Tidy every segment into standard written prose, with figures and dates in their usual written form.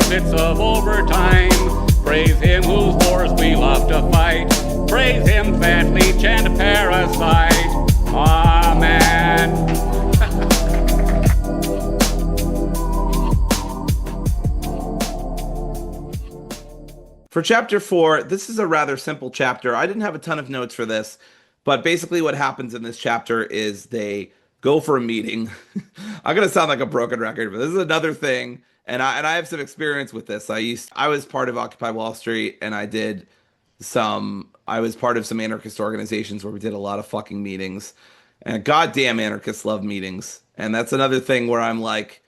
benefits of overtime. Praise him whose wars we love to fight. Praise him, fat leech and parasite. Amen. For chapter 4, this is a rather simple chapter. I didn't have a ton of notes for this, but basically what happens in this chapter is they go for a meeting. I'm gonna sound like a broken record, but this is another thing, and I have some experience with this. I was part of Occupy Wall Street, and I was part of some anarchist organizations where we did a lot of fucking meetings, and goddamn anarchists love meetings, and that's another thing where I'm like,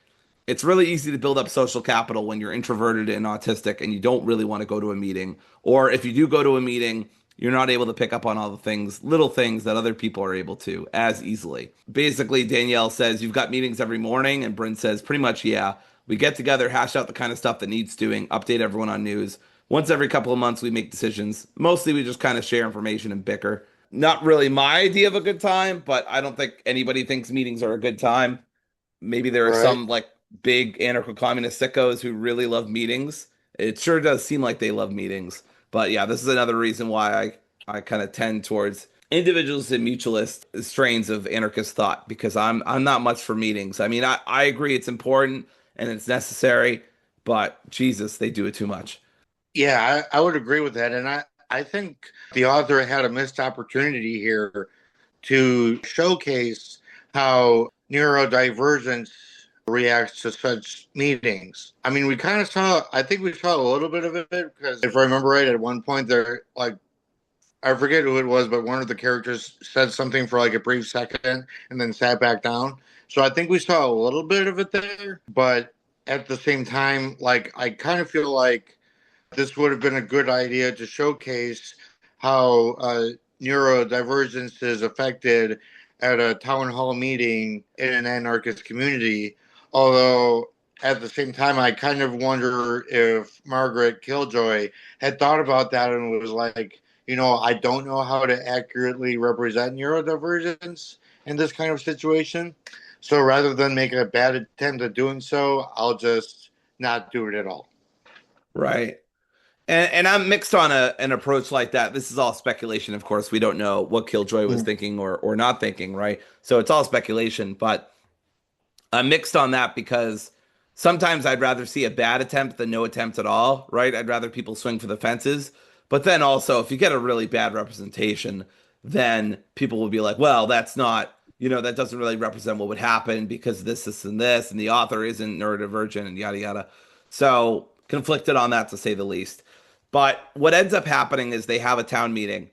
it's really easy to build up social capital when you're introverted and autistic and you don't really want to go to a meeting. Or if you do go to a meeting, you're not able to pick up on all the things, little things that other people are able to as easily. Basically, Danielle says, you've got meetings every morning. And Bryn says, pretty much, yeah. We get together, hash out the kind of stuff that needs doing, update everyone on news. Once every couple of months, we make decisions. Mostly, we just kind of share information and bicker. Not really my idea of a good time, but I don't think anybody thinks meetings are a good time. Maybe there are some like big anarcho-communist sickos who really love meetings. It sure does seem like they love meetings. But yeah, this is another reason why I kind of tend towards individualist and mutualist strains of anarchist thought, because I'm not much for meetings. I mean, I agree it's important and it's necessary, but Jesus, they do it too much. Yeah, I would agree with that. And I think the author had a missed opportunity here to showcase how neurodivergence reacts to such meetings. I mean, I think we saw a little bit of it, because if I remember right, at one point there, like, I forget who it was, but one of the characters said something for like a brief second and then sat back down. So I think we saw a little bit of it there, but at the same time, like, I kind of feel like this would have been a good idea to showcase how neurodivergence is affected at a town hall meeting in an anarchist community. Although at the same time, I kind of wonder if Margaret Killjoy had thought about that and was like, I don't know how to accurately represent neurodivergence in this kind of situation. So rather than make a bad attempt at doing so, I'll just not do it at all. Right. And I'm mixed on an approach like that. This is all speculation, of course. We don't know what Killjoy was thinking or not thinking, right? So it's all speculation. But I'm mixed on that because sometimes I'd rather see a bad attempt than no attempt at all, right? I'd rather people swing for the fences. But then also, if you get a really bad representation, then people will be like, well, that's not, that doesn't really represent what would happen because this, and this, and the author isn't neurodivergent and yada, yada. So conflicted on that, to say the least. But what ends up happening is they have a town meeting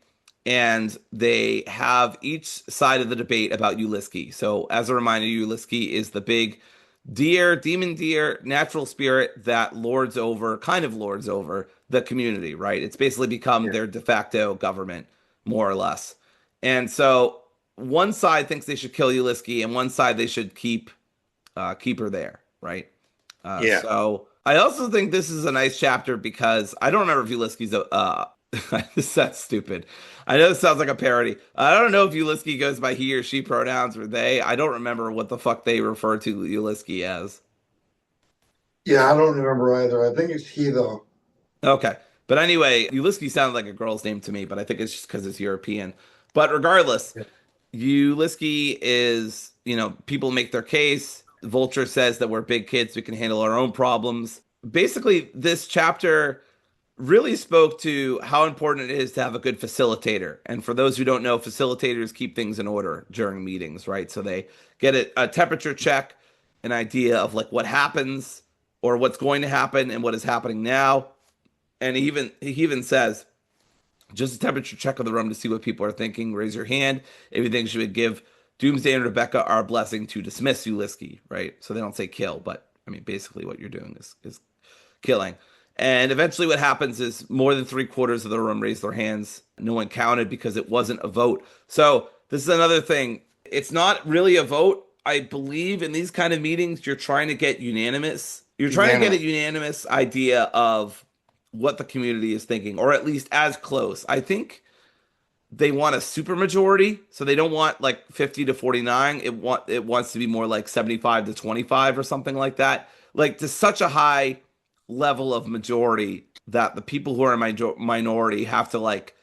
and they have each side of the debate about Uliski. So as a reminder, Uliski is the big demon deer, natural spirit that kind of lords over the community, right? It's basically become their de facto government, more or less. And so one side thinks they should kill Uliski and one side they should keep her there, right? So I also think this is a nice chapter because I don't remember if Uliski's that's stupid. I know this sounds like a parody. I don't know if Uliski goes by he or she pronouns or they. I don't remember what the fuck they refer to Uliski as. Yeah, I don't remember either. I think it's he, though. Okay. But anyway, Uliski sounded like a girl's name to me, but I think it's just because it's European. But regardless, Uliski is, people make their case. Vulture says that we're big kids, we can handle our own problems. Basically, this chapter really spoke to how important it is to have a good facilitator. And for those who don't know, facilitators keep things in order during meetings, right? So they get a temperature check, an idea of like what happens or what's going to happen and what is happening now. And he even says, just a temperature check of the room to see what people are thinking. Raise your hand if you think she would give Doomsday and Rebecca our blessing to dismiss Uliski, right? So they don't say kill, but I mean, basically what you're doing is killing. And eventually what happens is more than 3/4 of the room raise their hands. No one counted because it wasn't a vote. So this is another thing. It's not really a vote. I believe in these kind of meetings, you're trying to get unanimous. You're trying to get a unanimous idea of what the community is thinking, or at least as close. I think they want a supermajority, so they don't want like 50-49. It wants to be more like 75-25 or something like that. Like to such a high level of majority that the people who are in minority have to like,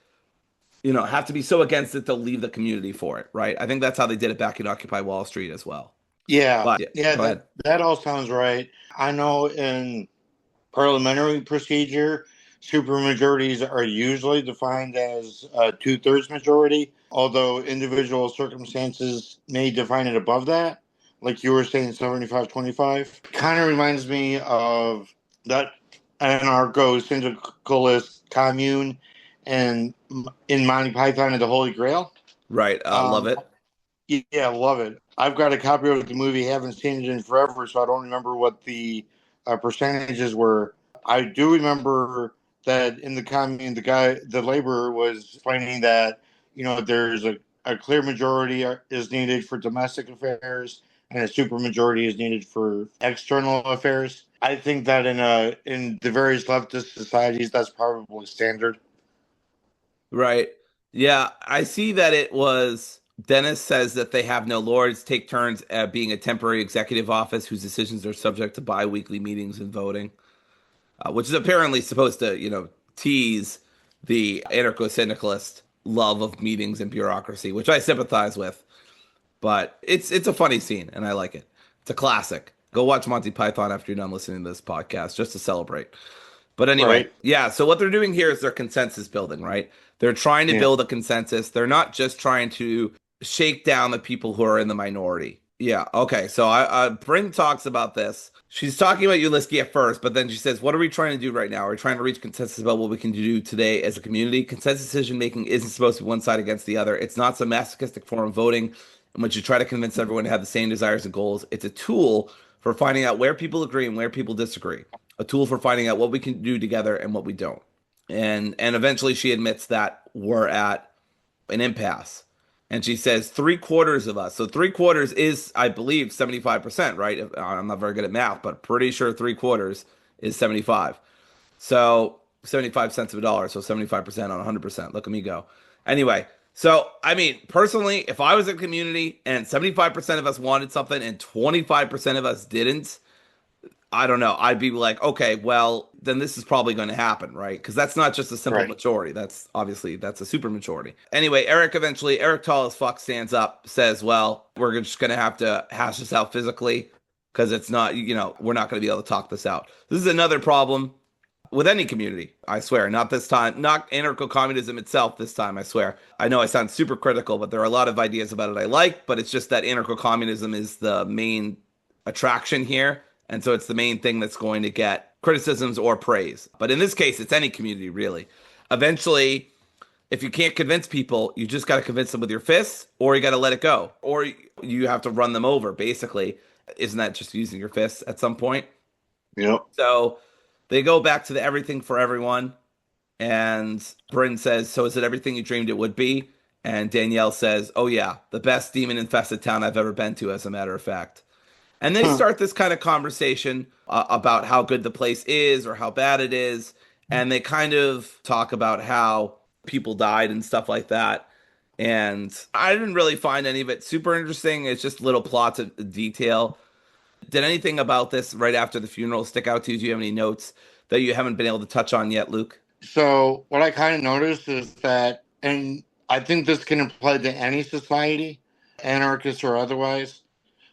have to be so against it they'll leave the community for it, right? I think that's how they did it back in Occupy Wall Street as well. Yeah, But yeah, yeah, go ahead. that all sounds right. I know in parliamentary procedure, supermajorities are usually defined as a two-thirds majority, although individual circumstances may define it above that. Like you were saying, 75-25. Kind of reminds me of that anarcho-syndicalist commune and in Monty Python and the Holy Grail. Right. Love Um, it. yeah, love it. I've got a copy of the movie, haven't seen it in forever, so I don't remember what the percentages were. I do remember that in the commune, the laborer, was explaining that there's a clear majority is needed for domestic affairs, and a supermajority is needed for external affairs. I think that in the various leftist societies, that's probably standard. Right. Yeah, I see that it was Dennis says that they have no lords, take turns being a temporary executive office whose decisions are subject to bi-weekly meetings and voting, which is apparently supposed to, tease the anarcho-syndicalist love of meetings and bureaucracy, which I sympathize with. But it's a funny scene, and I like it. It's a classic. Go watch Monty Python after you're done listening to this podcast, just to celebrate. But anyway, Right. yeah. So what they're doing here is they're consensus building, right? They're trying to Yeah. build a consensus. They're not just trying to shake down the people who are in the minority. Yeah. Okay. So Bryn talks about this. She's talking about Ulysses at first, but then she says, "What are we trying to do right now? We're trying to reach consensus about what we can do today as a community. Consensus decision making isn't supposed to be one side against the other. It's not some masochistic form of voting in which you try to convince everyone to have the same desires and goals. It's a tool for finding out where people agree and where people disagree. A tool for finding out what we can do together and what we don't." And eventually she admits that we're at an impasse. And she says 3/4 of us. So 3/4 is, I believe, 75%, right? I'm not very good at math, but pretty sure 3/4 is 75. So 75 cents of a dollar. So 75% on 100%. Look at me go. Anyway, so I mean, personally, if I was a community and 75% of us wanted something and 25% of us didn't, I don't know. I'd be like, okay, well, then this is probably going to happen, right? Because that's not just a simple Right. majority. That's a super majority. Anyway, Eric tall as fuck, stands up, says, well, we're just going to have to hash this out physically because it's not, we're not going to be able to talk this out. This is another problem with any community, I swear. Not this time, not anarcho-communism itself this time, I swear. I know I sound super critical, but there are a lot of ideas about it I like, but it's just that anarcho-communism is the main attraction here. And so it's the main thing that's going to get criticisms or praise. But in this case, it's any community, really. Eventually, if you can't convince people, you just got to convince them with your fists, or you got to let it go, or you have to run them over, basically. Isn't that just using your fists at some point? Yep. So they go back to the everything for everyone. And Bryn says, so is it everything you dreamed it would be? And Danielle says, oh, yeah, the best demon infested town I've ever been to, as a matter of fact. And they start this kind of conversation about how good the place is or how bad it is. And they kind of talk about how people died and stuff like that. And I didn't really find any of it super interesting. It's just little plots of detail. Did anything about this right after the funeral stick out to you? Do you have any notes that you haven't been able to touch on yet, Luke? So what I kind of noticed is that, and I think this can apply to any society, anarchist or otherwise,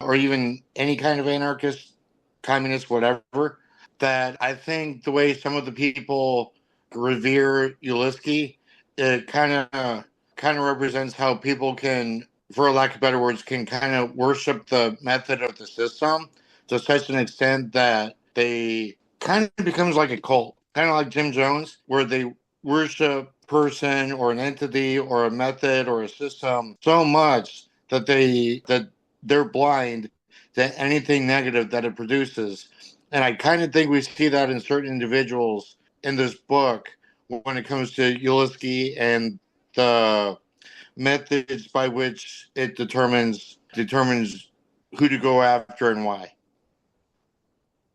or even any kind of anarchist, communist, whatever, that I think the way some of the people revere Ulysses, it kind of represents how people can, for lack of better words, can kind of worship the method of the system to such an extent that they kind of becomes like a cult, kind of like Jim Jones, where they worship a person or an entity or a method or a system so much that they're blind to anything negative that it produces. And I kind of think we see that in certain individuals in this book when it comes to Ulysses and the methods by which it determines who to go after and why.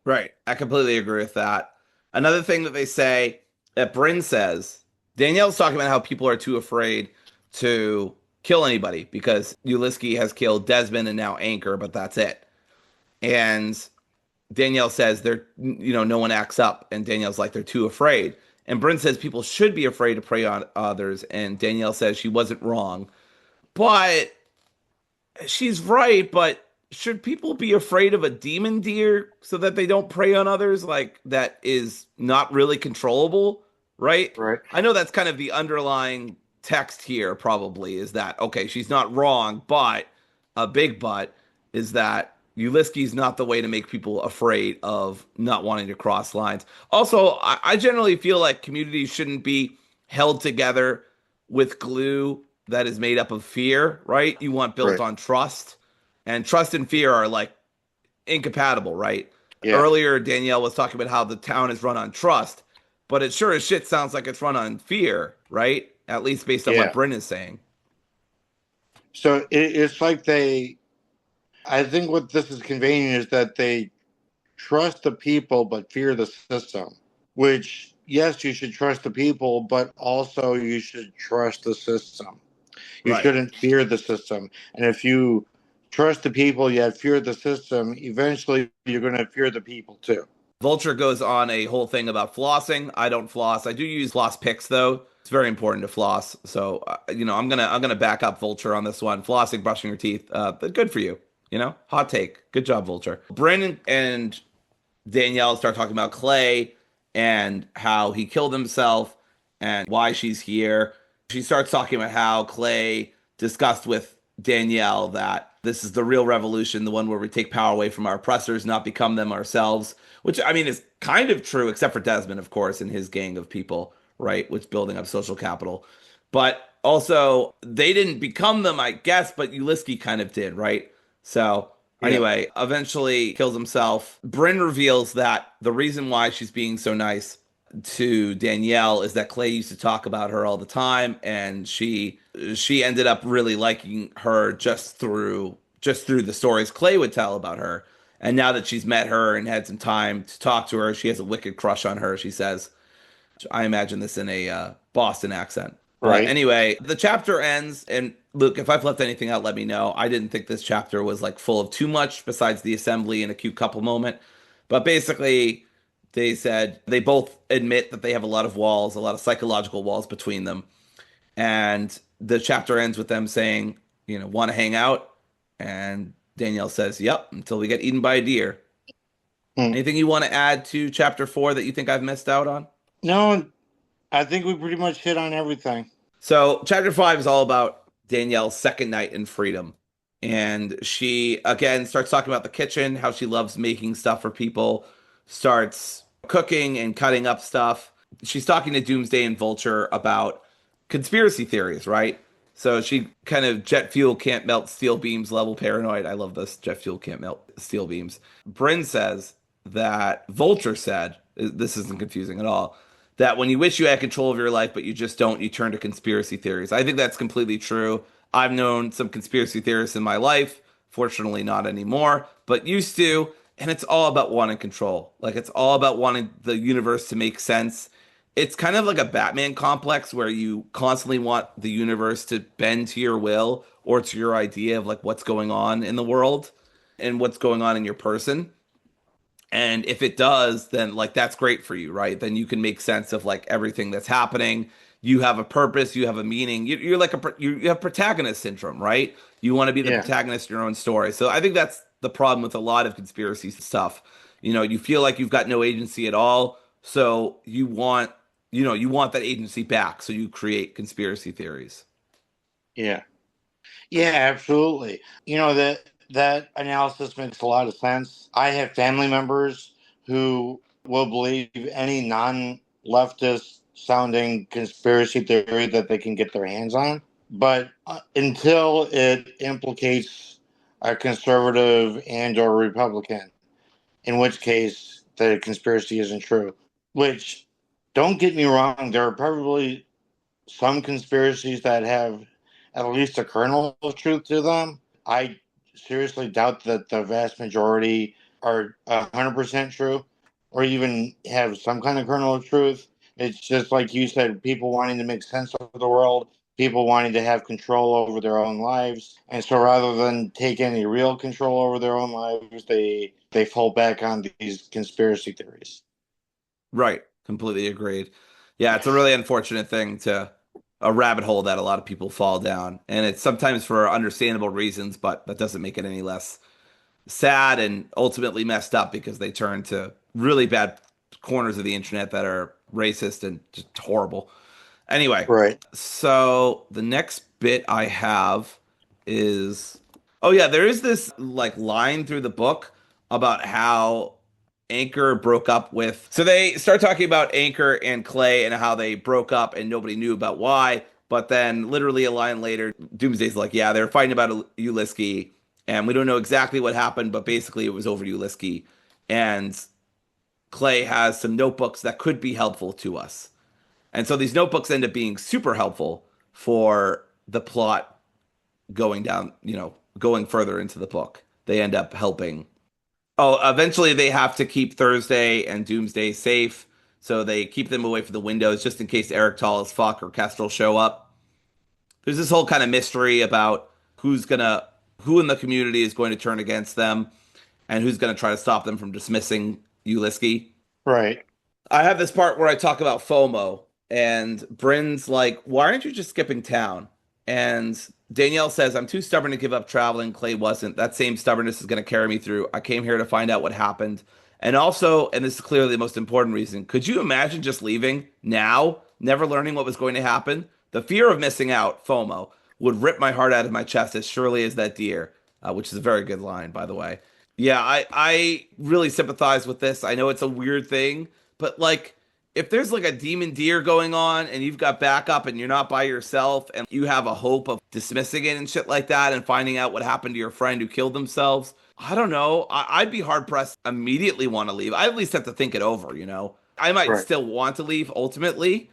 Right. I completely agree with that. Another thing that they say, that Bryn says, Danielle's talking about how people are too afraid to kill anybody because Ulysses has killed Desmond and now Anchor, but that's it. And Danielle says no one acts up, and Danielle's like, they're too afraid. And Bryn says people should be afraid to prey on others, and Danielle says she wasn't wrong. But she's right, but should people be afraid of a demon deer so that they don't prey on others? Like, that is not really controllable, right? Right. I know that's kind of the underlying text here, probably, is that, okay, she's not wrong, but a big but is that Ulysses not the way to make people afraid of not wanting to cross lines. Also, I generally feel like communities shouldn't be held together with glue that is made up of fear, right? You want built Right. on trust, and trust and fear are like incompatible, right? Yeah. Earlier, Danielle was talking about how the town is run on trust, but it sure as shit sounds like it's run on fear, right? At least based on Yeah. what Bryn is saying. So it's like I think what this is conveying is that they trust the people but fear the system, which, yes, you should trust the people, but also you should trust the system. You Right. shouldn't fear the system. And if you trust the people yet fear the system, eventually you're going to fear the people too. Vulture goes on a whole thing about flossing. I don't floss. I do use floss picks though. It's very important to floss. So I'm gonna back up Vulture on this one. Flossing, brushing your teeth, good for you. Hot take. Good job, Vulture. Bryn and Danielle start talking about Clay and how he killed himself and why she's here. She starts talking about how Clay discussed with Danielle that this is the real revolution, the one where we take power away from our oppressors, not become them ourselves, which I mean is kind of true, except for Desmond, of course, and his gang of people, right? Which building up social capital. But also, they didn't become them, I guess, but Ulysses kind of did, right? So anyway, eventually kills himself. Bryn reveals that the reason why she's being so nice to Danielle is that Clay used to talk about her all the time, and she ended up really liking her just through the stories Clay would tell about her. And now that she's met her and had some time to talk to her, she has a wicked crush on her, she says. I imagine this in a Boston accent. But Right. anyway, the chapter ends, and Luke, if I've left anything out, let me know. I didn't think this chapter was like full of too much besides the assembly and a cute couple moment. But basically, they said they both admit that they have a lot of walls, a lot of psychological walls between them. And the chapter ends with them saying, want to hang out? And Danielle says, yep, until we get eaten by a deer. Anything you want to add to chapter 4 that you think I've missed out on? No, I think we pretty much hit on everything. So chapter 5 is all about Danielle's second night in freedom. And she, again, starts talking about the kitchen, how she loves making stuff for people, starts cooking and cutting up stuff. She's talking to Doomsday and Vulture about conspiracy theories, right? So she kind of jet fuel can't melt steel beams level paranoid. I love this. Jet fuel can't melt steel beams. Bryn says that Vulture said, this isn't confusing at all, that when you wish you had control of your life, but you just don't, you turn to conspiracy theories. I think that's completely true. I've known some conspiracy theorists in my life, fortunately not anymore, but used to. And it's all about wanting control. Like, it's all about wanting the universe to make sense. It's kind of like a Batman complex where you constantly want the universe to bend to your will or to your idea of like what's going on in the world and what's going on in your person. And if it does, then like that's great for you, right? Then you can make sense of like everything that's happening. You have a purpose, you have a meaning. You're like you have protagonist syndrome, right? You want to be the protagonist of your own story. So I think that's the problem with a lot of conspiracy stuff. You feel like you've got no agency at all, so you want that agency back. So you create conspiracy theories. Yeah. Yeah, absolutely. That analysis makes a lot of sense. I have family members who will believe any non-leftist sounding conspiracy theory that they can get their hands on. But until it implicates a conservative and or Republican, in which case the conspiracy isn't true. Which, don't get me wrong, there are probably some conspiracies that have at least a kernel of truth to them. I seriously doubt that the vast majority are 100% true or even have some kind of kernel of truth. It's just like you said, people wanting to make sense of the world, people wanting to have control over their own lives. And so rather than take any real control over their own lives, they they fall back on these conspiracy theories. Right. Completely agreed. Yeah, it's a really unfortunate thing to a rabbit hole that a lot of people fall down. And it's sometimes for understandable reasons, but that doesn't make it any less sad and ultimately messed up because they turn to really bad corners of the internet that are racist and just horrible. Anyway, Right. so the next bit I have is oh yeah, there is this like line through the book about how Anchor broke up with. So they start talking about Anchor and Clay and how they broke up and nobody knew about why. But then, literally a line later, Doomsday's like, "Yeah, they're fighting about Ulisky, and we don't know exactly what happened, but basically it was over Ulisky." And Clay has some notebooks that could be helpful to us. And so these notebooks end up being super helpful for the plot going down, going further into the book. They end up helping. Oh, eventually they have to keep Thursday and Doomsday safe. So they keep them away from the windows just in case Eric Tall as fuck or Kestrel show up. There's this whole kind of mystery about who in the community is going to turn against them and who's going to try to stop them from dismissing Ulisky. Right. I have this part where I talk about FOMO, and Bryn's like, "Why aren't you just skipping town?" And Danielle says, "I'm too stubborn to give up traveling. Clay wasn't. That same stubbornness is going to carry me through. I came here to find out what happened. And also, and this is clearly the most important reason, could you imagine just leaving now, never learning what was going to happen? The fear of missing out, FOMO, would rip my heart out of my chest as surely as that deer," which is a very good line, by the way. Yeah, I really sympathize with this. I know it's a weird thing, but like, if there's like a demon deer going on and you've got backup and you're not by yourself and you have a hope of dismissing it and shit like that and finding out what happened to your friend who killed themselves, I don't know. I'd be hard pressed to immediately want to leave. I at least have to think it over. I might Right. still want to leave ultimately,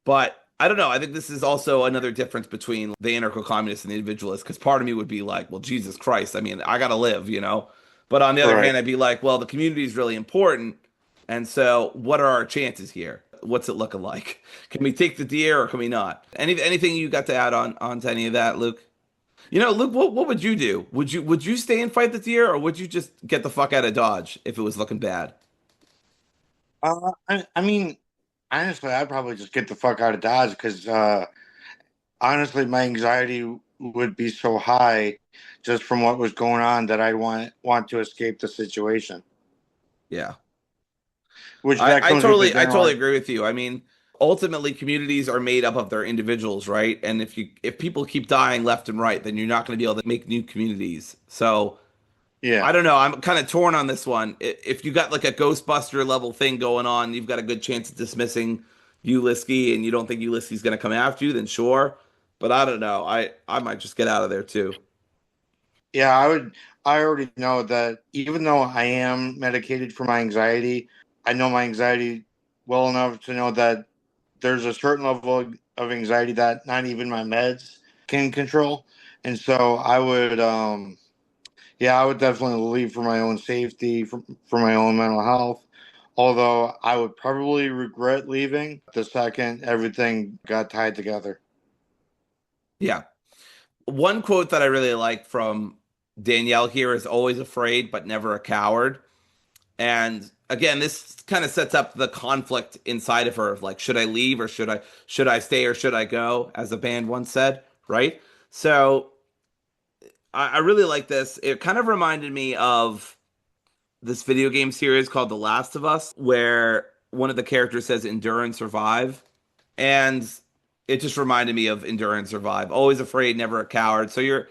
but I don't know. I think this is also another difference between the anarcho-communist and the individualist, because part of me would be like, well, Jesus Christ, I mean, I gotta live. But on the other Right. hand, I'd be like, well, the community is really important, and so what are our chances here? What's it looking like? Can we take the deer or can we not? Anything you got to add on to any of that, Luke? Luke, what would you do? Would you stay and fight the deer, or would you just get the fuck out of Dodge if it was looking bad? I mean, honestly, I'd probably just get the fuck out of Dodge because honestly, my anxiety would be so high just from what was going on that I want to escape the situation. Yeah. Which that I comes with the totally I general. totally agree with you. I mean, ultimately communities are made up of their individuals, right? And if people keep dying left and right, then you're not going to be able to make new communities. So, Yeah. I don't know. I'm kind of torn on this one. If you got like a Ghostbuster level thing going on, you've got a good chance of dismissing Ulisky and you don't think Ulysses going to come after you, then sure. But I don't know. I might just get out of there too. Yeah, I would. I already know that even though I am medicated for my anxiety, I know my anxiety well enough to know that there's a certain level of anxiety that not even my meds can control. And so yeah, I would definitely leave for my own safety, for my own mental health. Although I would probably regret leaving the second everything got tied together. Yeah. One quote that I really like from Danielle here is always afraid but never a coward. And again, this kind of sets up the conflict inside of her of like, should I leave or should I stay or should I go, as the band once said, right? So I really like this. It kind of reminded me of this video game series called The Last of Us, where one of the characters says endure and survive. And it just reminded me of endure and survive. Always afraid, never a coward. So you're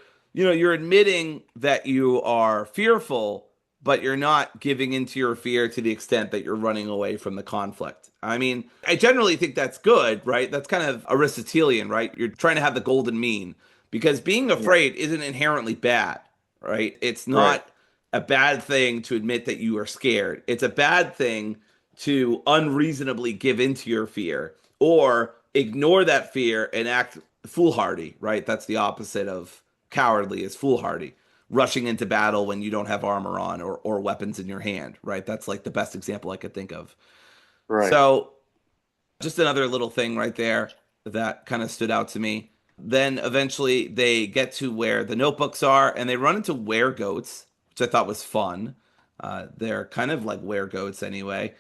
admitting that you are fearful, but you're not giving into your fear to the extent that you're running away from the conflict. I mean, I generally think that's good, right? That's kind of Aristotelian, right? You're trying to have the golden mean because being Yeah. afraid isn't inherently bad, right? It's Right. not a bad thing to admit that you are scared. It's a bad thing to unreasonably give into your fear or ignore that fear and act foolhardy, right? That's the opposite of cowardly is foolhardy. Rushing into battle when you don't have armor on or weapons in your hand, right? That's like the best example I could think of. Right. So just another little thing right there that kind of stood out to me. Then eventually they get to where the notebooks are and they run into weregoats, which I thought was fun. They're kind of like weregoats anyway.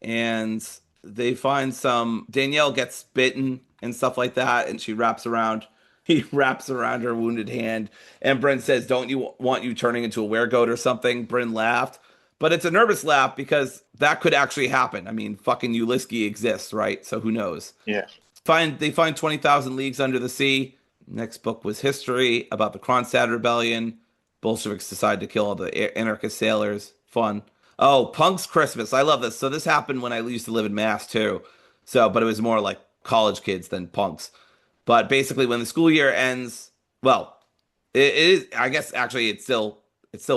And they find some, Danielle gets bitten and stuff like that, and she wraps around, he wraps around her wounded hand. And Bryn says, "Don't you want you turning into a weregoat or something?" Bryn laughed. But it's a nervous laugh because that could actually happen. I mean, fucking Uliski exists, right? So who knows? Yeah. They find 20,000 Leagues Under the Sea. Next book was history about the Kronstadt Rebellion. Bolsheviks decide to kill all the anarchist sailors. Fun. Oh, Punk's Christmas. I love this. So this happened when I used to live in Mass too. So, but it was more like college kids than punks. But basically, when the school year ends, well, it is. I guess actually, it still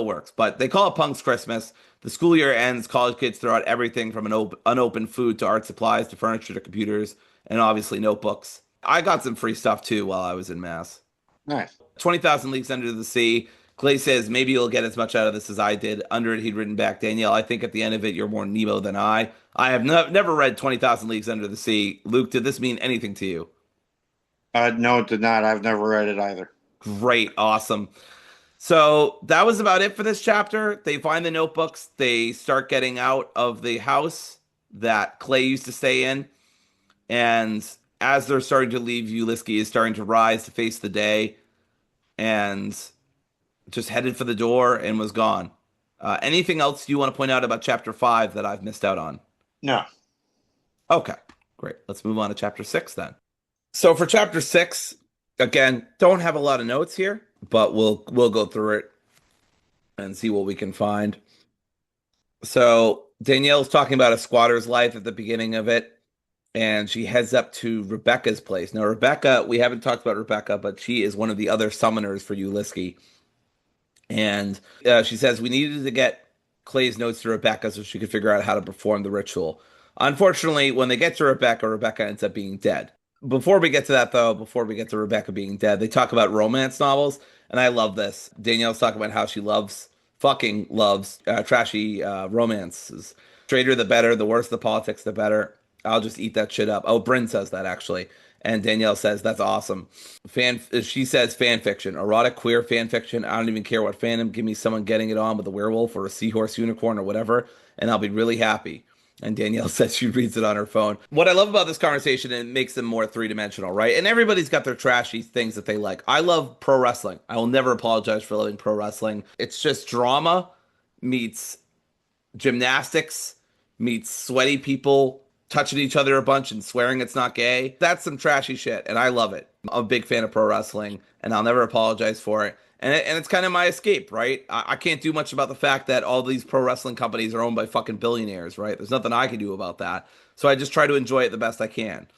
works. But they call it Punk's Christmas. The school year ends. College kids throw out everything from unopened food to art supplies to furniture to computers and obviously notebooks. I got some free stuff too while I was in Mass. Nice. 20,000 Leagues Under the Sea. Clay says, "Maybe you'll get as much out of this as I did." Under it, he'd written back, "Danielle, I think at the end of it, you're more Nemo than I. I have never read 20,000 Leagues Under the Sea. Luke, did this mean anything to you?" No, it did not. I've never read it either. Great. Awesome. So that was about it for this chapter. They find the notebooks. They start getting out of the house that Clay used to stay in. And as they're starting to leave, Uliski is starting to rise to face the day and just headed for the door and was gone. Anything else you want to point out about chapter 5 that I've missed out on? No. Okay, great. Let's move on to chapter 6 then. So for chapter 6, again, don't have a lot of notes here, but we'll go through it and see what we can find. So Danielle's talking about a squatter's life at the beginning of it, and she heads up to Rebecca's place. Now, Rebecca, we haven't talked about Rebecca, but she is one of the other summoners for Uliski. And she says, "We needed to get Clay's notes to Rebecca so she could figure out how to perform the ritual." Unfortunately, when they get to Rebecca, Rebecca ends up being dead. Before we get to that, though, before we get to Rebecca being dead, they talk about romance novels, and I love this. Danielle's talking about how she fucking loves trashy romances. Straighter the better, the worse the politics, the better. I'll just eat that shit up. Oh, Bryn says that actually. And Danielle says, "That's awesome." She says fan fiction, erotic queer fan fiction. I don't even care what fandom. Give me someone getting it on with a werewolf or a seahorse unicorn or whatever, and I'll be really happy. And Danielle says she reads it on her phone. What I love about this conversation, it makes them more three-dimensional, right? And everybody's got their trashy things that they like. I love pro wrestling. I will never apologize for loving pro wrestling. It's just drama meets gymnastics meets sweaty people touching each other a bunch and swearing it's not gay. That's some trashy shit, and I love it. I'm a big fan of pro wrestling, and I'll never apologize for it. And it's kind of my escape, right? I can't do much about the fact that all these pro wrestling companies are owned by fucking billionaires, right? There's nothing I can do about that. So I just try to enjoy it the best I can.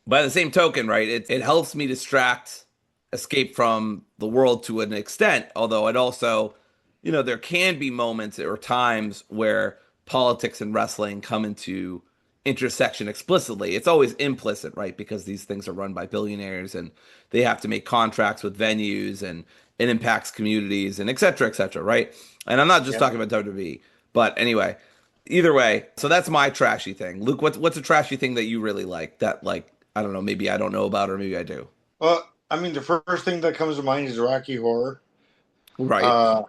By the same token, right, it helps me escape from the world to an extent, although it also, there can be moments or times where politics and wrestling come into intersection explicitly. It's always implicit, right? Because these things are run by billionaires and they have to make contracts with venues and it impacts communities and et cetera, right? And I'm not just talking about WWE, but anyway, either way, so that's my trashy thing. Luke, what's a trashy thing that you really like that, like, I don't know, maybe I don't know about or maybe I do? Well, I mean, the first thing that comes to mind is Rocky Horror. Right.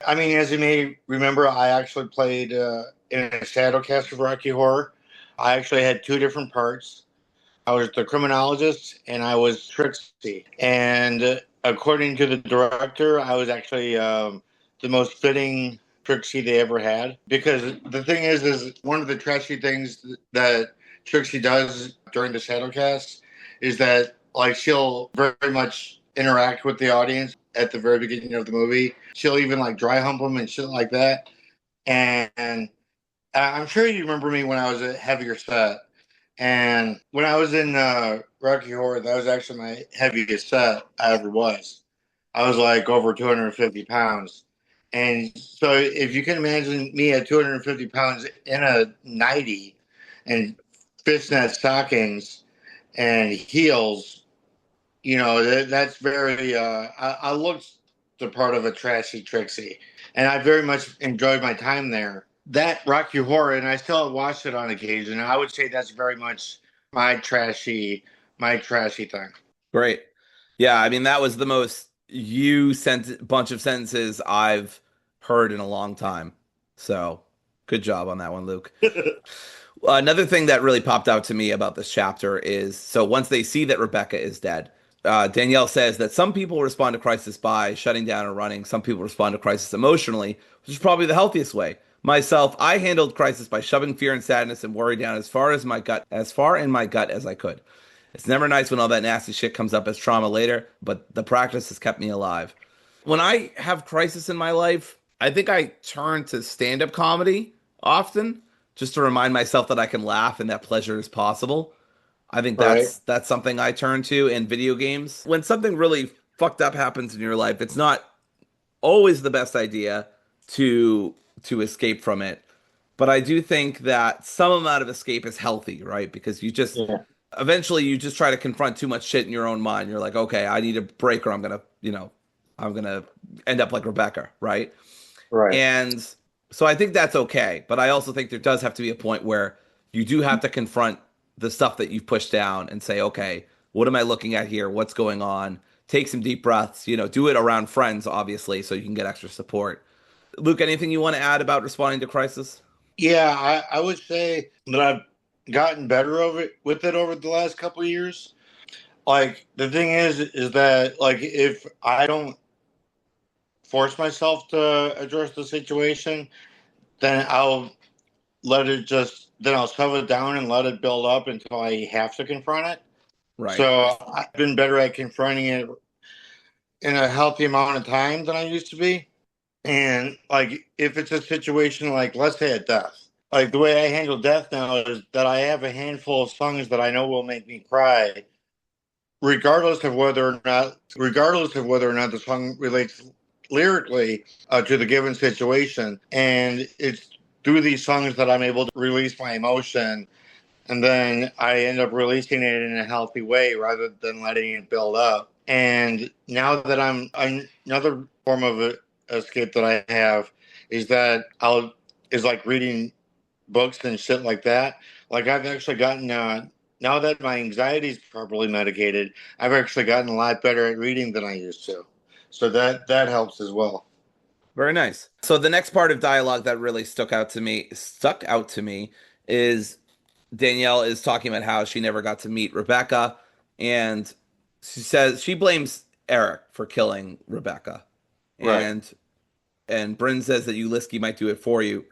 I mean, as you may remember, I actually played in a shadowcast of Rocky Horror. I actually had two different parts. I was the criminologist and I was Trixie. And according to the director, I was actually the most fitting Trixie they ever had. Because the thing is one of the trashy things that Trixie does during the shadowcast is that, like, she'll very much interact with the audience at the very beginning of the movie. She'll even, like, dry hump them and shit like that. And I'm sure you remember me when I was a heavier set. And when I was in Rocky Horror, that was actually my heaviest set I ever was. I was like over 250 pounds. And so if you can imagine me at 250 pounds in a 90 and fishnet stockings and heels, that's very, I looked the part of a trashy Trixie. And I very much enjoyed my time there. That Rocky Horror, and I still watch it on occasion. I would say that's very much my trashy thing. Great. Yeah, I mean, that was the most bunch of sentences I've heard in a long time. So good job on that one, Luke. Another thing that really popped out to me about this chapter is so once they see that Rebecca is dead, Danielle says that some people respond to crisis by shutting down and running. Some people respond to crisis emotionally, which is probably the healthiest way. Myself, I handled crisis by shoving fear and sadness and worry down as far in my gut as I could. It's never nice when all that nasty shit comes up as trauma later, but the practice has kept me alive. When I have crisis in my life, I think I turn to stand-up comedy often just to remind myself that I can laugh and that pleasure is possible. I think Right. that's something I turn to in video games. When something really fucked up happens in your life, it's not always the best idea to escape from it. But I do think that some amount of escape is healthy, right? Because you just Yeah. eventually you just try to confront too much shit in your own mind. You're like, okay, I need a break or I'm gonna end up like Rebecca, right? Right. And so I think that's okay. But I also think there does have to be a point where you do have to confront the stuff that you've pushed down and say, okay, what am I looking at here? What's going on? Take some deep breaths, do it around friends, obviously, so you can get extra support. Luke, anything you want to add about responding to crisis? Yeah, I would say that I've gotten better with it over the last couple of years. Like the thing is that like if I don't force myself to address the situation, then I'll shove it down and let it build up until I have to confront it. Right. So I've been better at confronting it in a healthy amount of time than I used to be. And like if it's a situation like let's say a death, like the way I handle death now is that I have a handful of songs that I know will make me cry, regardless of whether or not the song relates lyrically to the given situation. And it's through these songs that I'm able to release my emotion, and then I end up releasing it in a healthy way rather than letting it build up. And now that another form of escape that I have is that I'll is like reading books and shit like that. Like I've actually gotten now that my anxiety is properly medicated, I've actually gotten a lot better at reading than I used to. So that helps as well. Very nice. So the next part of dialogue that really stuck out to me is Danielle is talking about how she never got to meet Rebecca, and she says she blames Eric for killing Rebecca, Right. and Bryn says that Uliski might do it for you,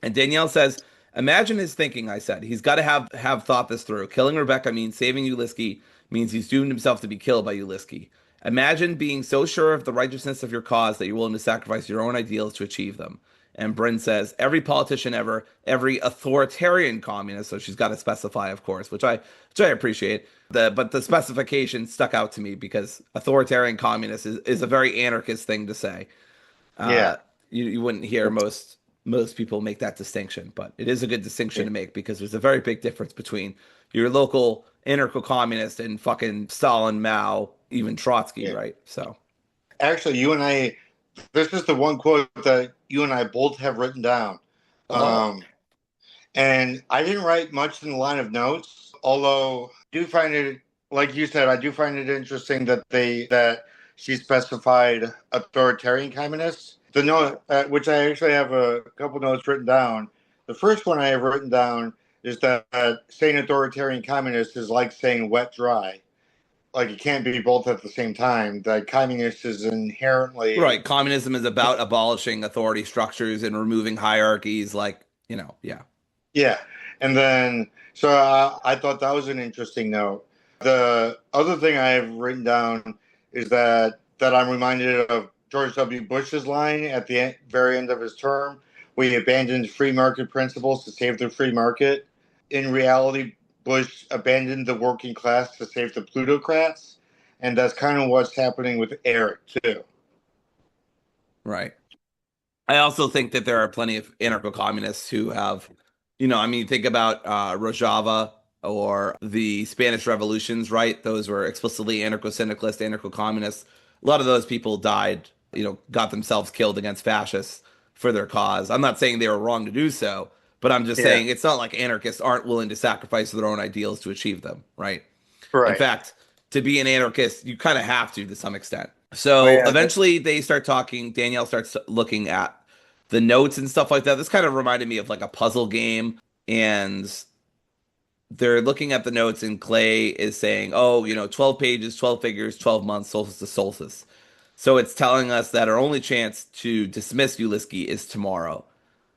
and Danielle says, "Imagine his thinking." I said, "He's got to have thought this through. Killing Rebecca means saving Uliski, means he's doomed himself to be killed by Uliski. Imagine being so sure of the righteousness of your cause that you're willing to sacrifice your own ideals to achieve them." And Bryn says, "Every politician ever, every authoritarian communist." So she's got to specify, of course, which I appreciate. But the specification stuck out to me because authoritarian communist is a very anarchist thing to say. Yeah. Uh, you wouldn't hear most people make that distinction, but it is a good distinction to make because there's a very big difference between your local anarcho-communist and fucking Stalin, Mao, even Trotsky, Yeah. right? So, Actually, this is the one quote that you and I both have written down. oh, Um, and I didn't write much in the line of notes, although I do find it, like you said, I do find it interesting that she specified authoritarian communists. The note, which I actually have a couple notes written down. The first one I have written down is that saying authoritarian communist is like saying wet dry. Like it can't be both at the same time. That communist is inherently right. Communism is about abolishing authority structures and removing hierarchies, yeah. yeah. And then so I thought that was an interesting note. The other thing I have written down is that I'm reminded of George W. Bush's line at the very end of his term. We abandoned free market principles to save the free market. In reality, Bush abandoned the working class to save the plutocrats. And that's kind of what's happening with Eric, too. Right. I also think that there are plenty of anarcho-communists who have, I mean, think about Rojava or the Spanish revolutions, right? Those were explicitly anarcho-syndicalist, anarcho-communists. A lot of those people died, got themselves killed against fascists for their cause. I'm not saying they were wrong to do so, but I'm just Yeah. saying it's not like anarchists aren't willing to sacrifice their own ideals to achieve them, right? In Right. fact, to be an anarchist, you kind of have to some extent. Oh, So yeah. eventually they start talking. Danielle starts looking at the notes and stuff like that. This kind of reminded me of like a puzzle game, and they're looking at the notes, and Clay is saying, oh, 12 pages, 12 figures, 12 months, solstice to solstice. So it's telling us that our only chance to dismiss Uliski is tomorrow,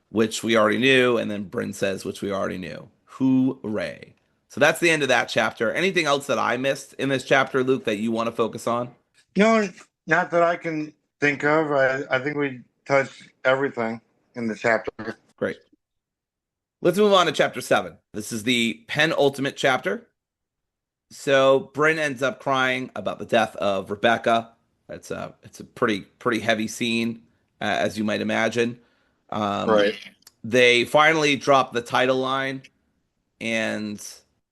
which we already knew. And then Bryn says, which we already knew. Hooray. So that's the end of that chapter. Anything else that I missed in this chapter, Luke, that you want to focus on? No, not that I can think of. I think we touched everything in the chapter. Great. Let's move on to chapter 7. This is the penultimate chapter. So Bryn ends up crying about the death of Rebecca. It's a pretty heavy scene, as you might imagine. Right. They finally drop the title line, and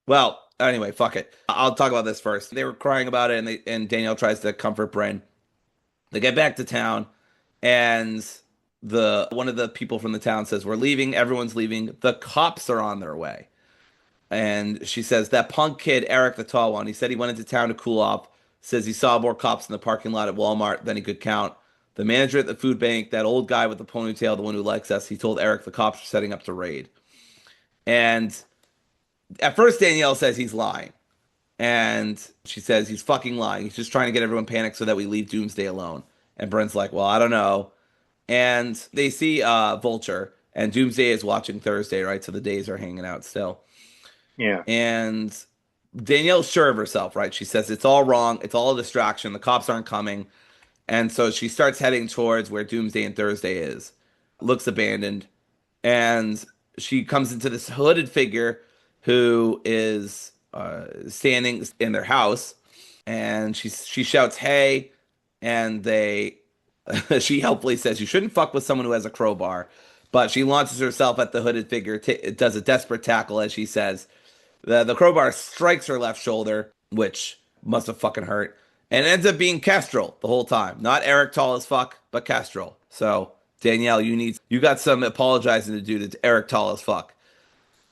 well, anyway, fuck it. I'll talk about this first. They were crying about it, and Danielle tries to comfort Bryn. They get back to town, and one of the people from the town says, "We're leaving. Everyone's leaving. The cops are on their way." And she says, that punk kid, Eric, the tall one, he said he went into town to cool off. Says he saw more cops in the parking lot at Walmart than he could count. The manager at the food bank, that old guy with the ponytail, the one who likes us, he told Eric the cops are setting up to raid. And at first, Danielle says he's lying. And she says he's fucking lying. He's just trying to get everyone panicked so that we leave Doomsday alone. And Brent's like, well, I don't know. And they see Vulture, and Doomsday is watching Thursday, right? So the days are hanging out still. Yeah. And Danielle's sure of herself, right? She says it's all wrong. It's all a distraction. The cops aren't coming. And so she starts heading towards where Doomsday and Thursday is. Looks abandoned. And she comes into this hooded figure who is standing in their house. And she shouts, hey. And she helpfully says, you shouldn't fuck with someone who has a crowbar. But she launches herself at the hooded figure, does a desperate tackle, as she says. The crowbar strikes her left shoulder, which must have fucking hurt, and ends up being Kestrel the whole time. Not Eric tall as fuck, but Kestrel. So Danielle, you got some apologizing to do to Eric tall as fuck.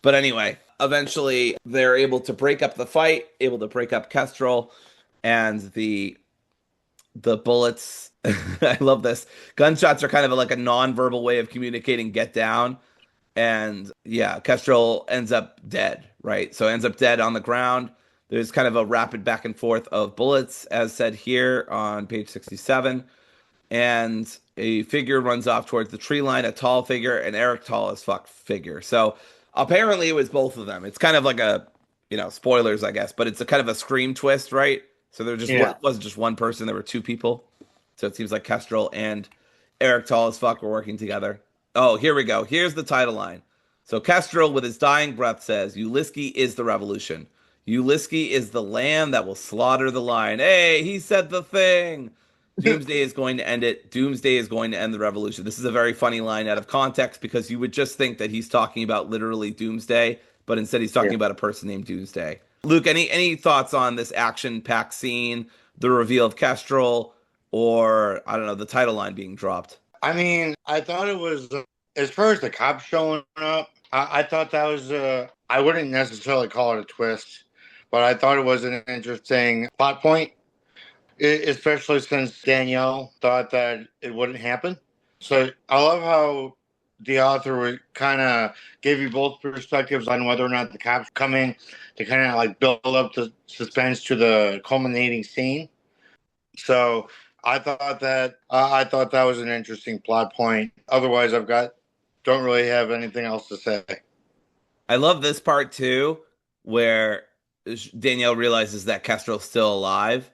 But anyway, eventually they're able to break up the fight, able to break up Kestrel, and the bullets. I love this. Gunshots are kind of like a non-verbal way of communicating get down. And yeah, Kestrel ends up dead, right? So ends up dead on the ground. There's kind of a rapid back and forth of bullets, as said here on page 67. And a figure runs off towards the tree line, a tall figure, an Eric tall as fuck figure. So apparently it was both of them. It's kind of like a, spoilers, I guess, but it's a kind of a Scream twist, right? So it wasn't just one person, there were two people. So it seems like Kestrel and Eric tall as fuck were working together. Oh, here we go. Here's the title line. So Kestrel, with his dying breath, says, Uliski is the revolution. Uliski is the lamb that will slaughter the lion. Hey, he said the thing. Doomsday is going to end it. Doomsday is going to end the revolution. This is a very funny line out of context because you would just think that he's talking about literally Doomsday, but instead he's talking about a person named Doomsday. Luke, any thoughts on this action-packed scene, the reveal of Kestrel, or, I don't know, the title line being dropped? I mean, I thought it was, as far as the cops showing up, I thought that was, I wouldn't necessarily call it a twist, but I thought it was an interesting plot point, especially since Danielle thought that it wouldn't happen. So I love how the author would kind of give you both perspectives on whether or not the cops come in to kind of like build up the suspense to the culminating scene. So I thought that was an interesting plot point. Otherwise, don't really have anything else to say. I love this part too, where Danielle realizes that Kestrel's still alive,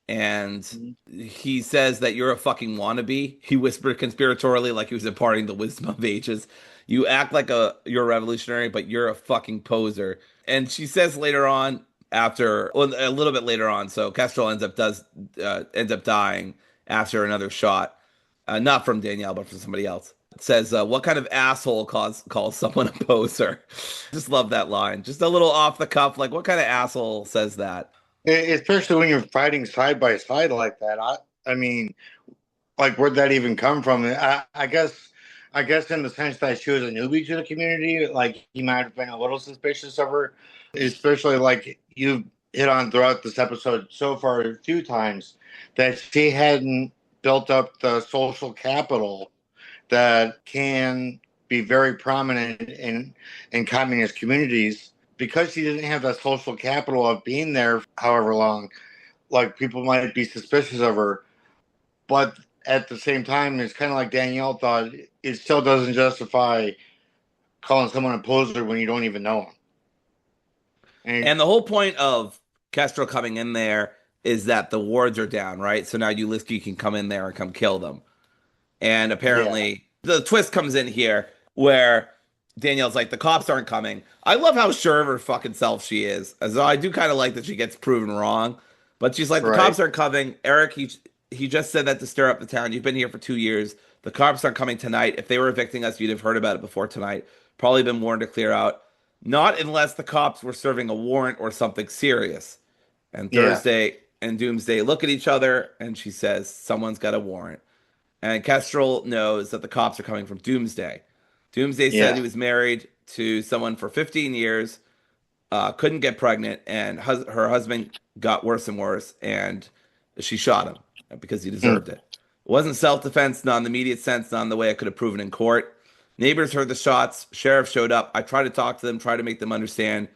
and he says that you're a fucking wannabe. He whispered conspiratorially, like he was imparting the wisdom of ages. You act like you're a revolutionary, but you're a fucking poser. And she says later on, a little bit later on, so Kestrel ends up dying after another shot, not from Danielle, but from somebody else. It says, what kind of asshole calls someone a poser? Just love that line. Just a little off the cuff, like what kind of asshole says that? Especially when you're fighting side by side like that. I mean, like, where'd that even come from? I guess in the sense that she was a newbie to the community, like he might have been a little suspicious of her, especially like you hit on throughout this episode so far a few times, that she hadn't built up the social capital that can be very prominent in communist communities, because she didn't have the social capital of being there however long, like people might be suspicious of her. But at the same time, it's kind of like Danielle thought, it still doesn't justify calling someone a poser when you don't even know them. And the whole point of Kestrel coming in there is that the wards are down, right? So now Ulisky can come in there and come kill them. And apparently, the twist comes in here where Danielle's like, the cops aren't coming. I love how sure of her fucking self she is. As though I do kind of like that she gets proven wrong. But she's like, the cops aren't coming. Eric, he just said that to stir up the town. You've been here for 2 years. The cops aren't coming tonight. If they were evicting us, you'd have heard about it before tonight. Probably been warned to clear out. Not unless the cops were serving a warrant or something serious. And Thursday and Doomsday look at each other, and she says, someone's got a warrant. And Kestrel knows that the cops are coming from Doomsday. Doomsday said he was married to someone for 15 years, couldn't get pregnant, and her husband got worse and worse, and she shot him because he deserved it. It wasn't self-defense, not in the immediate sense, not in the way I could have proven in court. Neighbors heard the shots. Sheriff showed up. I tried to talk to them, tried to make them understand.